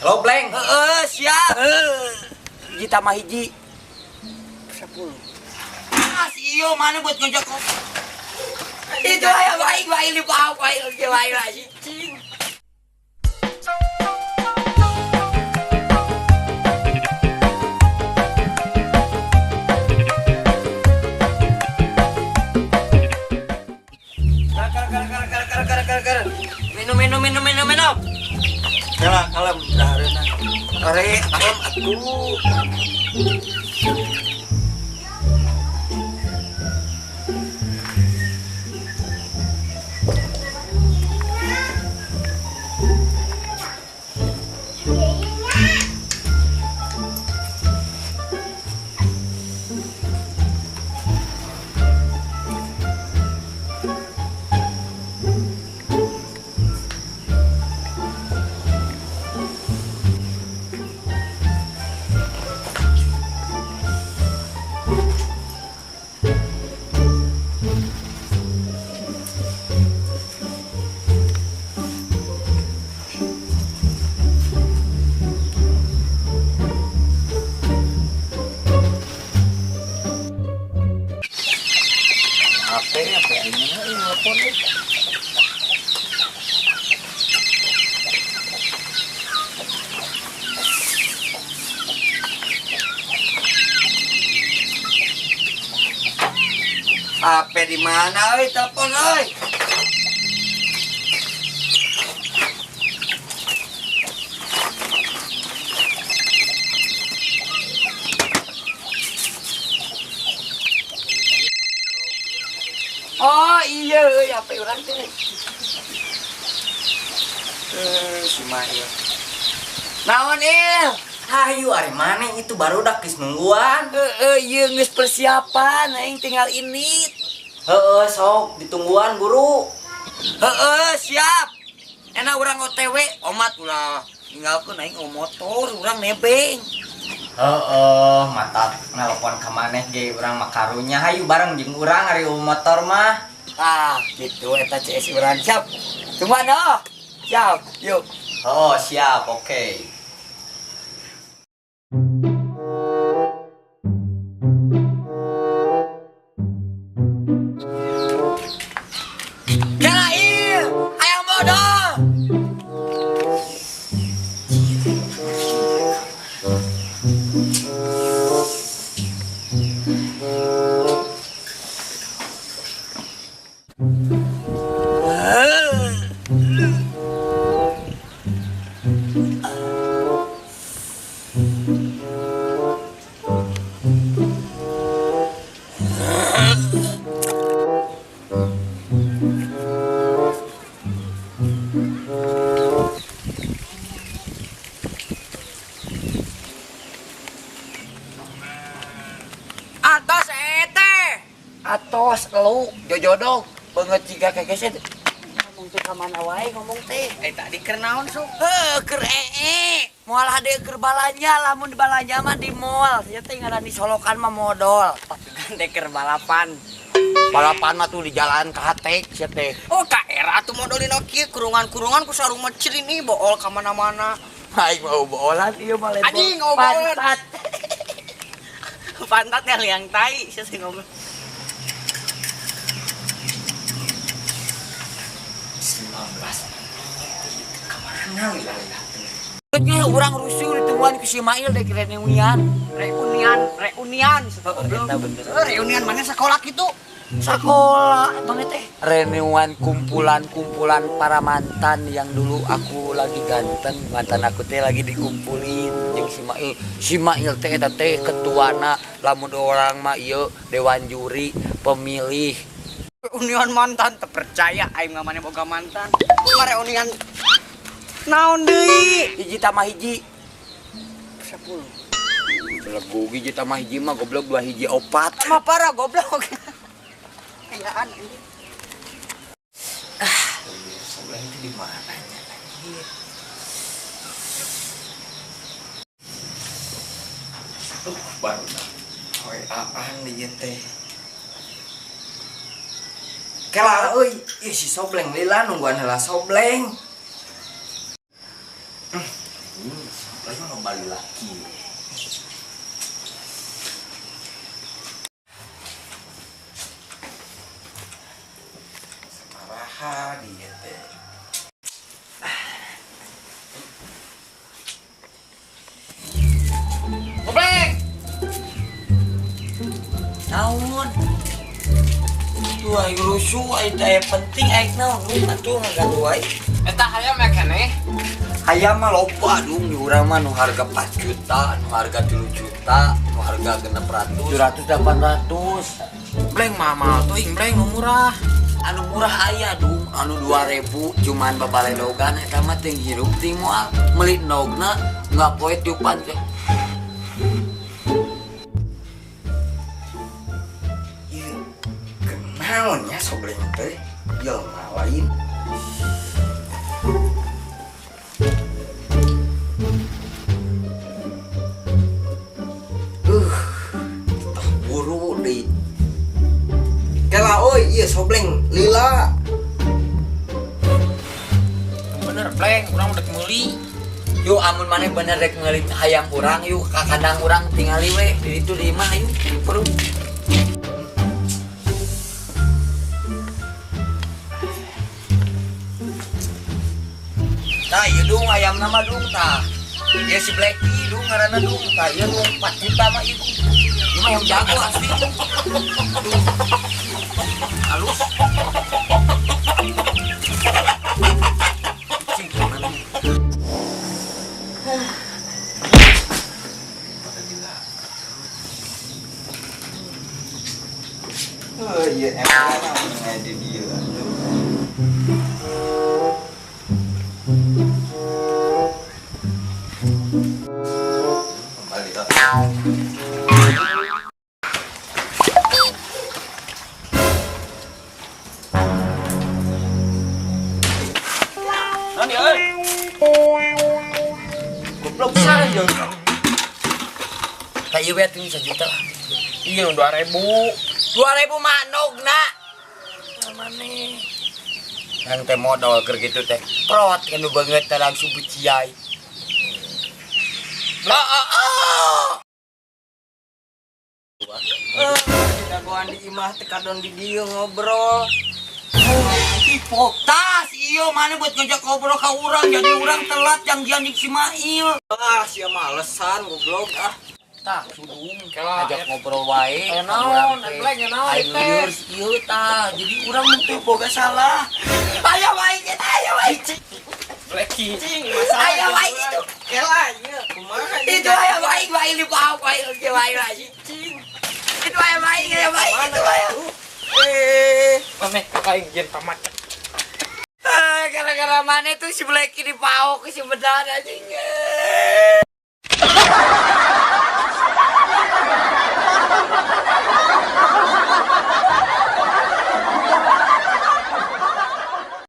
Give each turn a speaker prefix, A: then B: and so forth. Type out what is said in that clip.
A: Lobleng.
B: Siap.
A: Hiji tambah hiji.
B: 10. Si iyo mana buat ngejak kopi?
A: Itu aya baik di bawah baik lah cing. Kar. Minum. Kalem dah hareuna. Are kalem atuh. Apa ini telepon nih. HP di mana euy telepon euy? Oh iya euy HP urang teh. Si Mail. Naon ieu? Hayu ari maneh itu baru dak geus nungguan. Ieu geus persiapan aing tinggal ini. Sok ditungguan buru. Siap. Enak urang OTW, omat ulah ninggalkeun aing motor, urang nebeng.
C: Mata nelpon ka maneh ge urang mah karunya hayu bareng jeung urang ari motor mah.
A: Gitu eta CS urang siap. Cuman siap, yuk.
C: Siap, oke.
A: Kalail, ayam bodoh. Atos elu jojodoh beungeut jiga kekeset ngomong teh ka mana wae ngomong teh
B: Tadi keur naon sok?
A: keur moal hade keur balanja lamun di balanja mah di mall nya teh ngaran disolokan mah modal
B: Teh keur balapan.
A: balapan mah tuh di jalan ka Hatek sia teh
B: Ka era tuh modalin kieu kurungan-kurungan ku sarung mecir ini bool ka mana-mana.
A: aing mau bolan ieu mah lain
B: Anjing ngobrol.
A: pantat
B: Pantat yang tai sia sing ngomong.
C: 19. Kemana wilayah?
A: nya urang rusuh ditungguan ku si Mail deh reunian
B: Reunian.
A: eta bener
B: Reunian mana sekolah gitu?
A: sekolah mana teh reunian kumpulan para mantan yang dulu aku lagi ganteng mantan aku teh lagi dikumpulin jeung si Mail teh eta teh ketuana lamun orang mah ieu dewan juri pemilih
B: Reunian mantan terpercaya aing mah maneh boga mantan. Mah reunian naon deui?
A: hiji tambah hiji
B: 10.
A: Belegu hiji tambah hiji mah goblok 2 hiji 4
B: Mah parah goblok. Kayaan ini.
C: Sebelah itu di mana nya anjir? Baru dah. WA-an di teh.
A: Kela euy, si Sobleng lila nungguan heula Sobleng. lagi kembali lagi. Maraha dia teh.
B: Goblek.
A: Naon? Tuh aing rusuh aya daya penting aing naon atuh ngagaduh wae.
B: Eta hayam ya keneh.
A: Hayam mah loba dung di urang mah nu harga 4 juta, nu harga 3 juta, nu harga 600, 700, 800.
B: Bleng mama tuh ing bleng nu murah.
A: Anu murah aya dung, anu 2000 cuman babaledogan eta mah teu hirup ting moal. Meuli nogna enggak poe tiupan teh. Ieu kenaonnya sobleng teh? Jelema lain. Buru deui. Kela oi ieu sobleng lila.
B: Bener bleng, urang udah meuli.
A: Yuk amun maneh bener rek ngelit hayam urang yuk ka kandang urang tingali we di ditu di imah yuk perlu. Tah ieu dung ayam nama dung tah. Ieu si Blacky dung ngaranna dung tah ieu dung 4 juta mah ieu. Ieu mah yang jago asli. Dung. Halus. Cing gimana nih? Oh iya emang namanya di dia. Kembali tak.
B: Nani euy?
A: Goblok saja. Kayu we atuh 1 juta.
B: Iya 2000.
A: 2000 mah nogna. Mane. Yang teh modal keur kitu teh. Prot anu banget teh langsung beciai. Jagoan di imah teh kadon di dieu ngobrol. Tas iyo mana buat ngajak ngobrol ka urang jadi urang telat janjian di Simail. Ah sia malesan goblok ah. Tah sudung ngajak ngobrol wae.
B: Naon, bleng naon
A: Aing liur ieu tah jadi urang teu boga salah. Aya wae nya aya wae.
B: Blacky.
A: Aya wae itu.
B: Kela ieu kumaha
A: Itu aya wae wae li paham wae ge wae lagi. Itu aya wae itu aya.
B: Maneh kaing jen pamat.
A: Gara-gara mana tuh si Blacky dipaok ke si bedan anjing.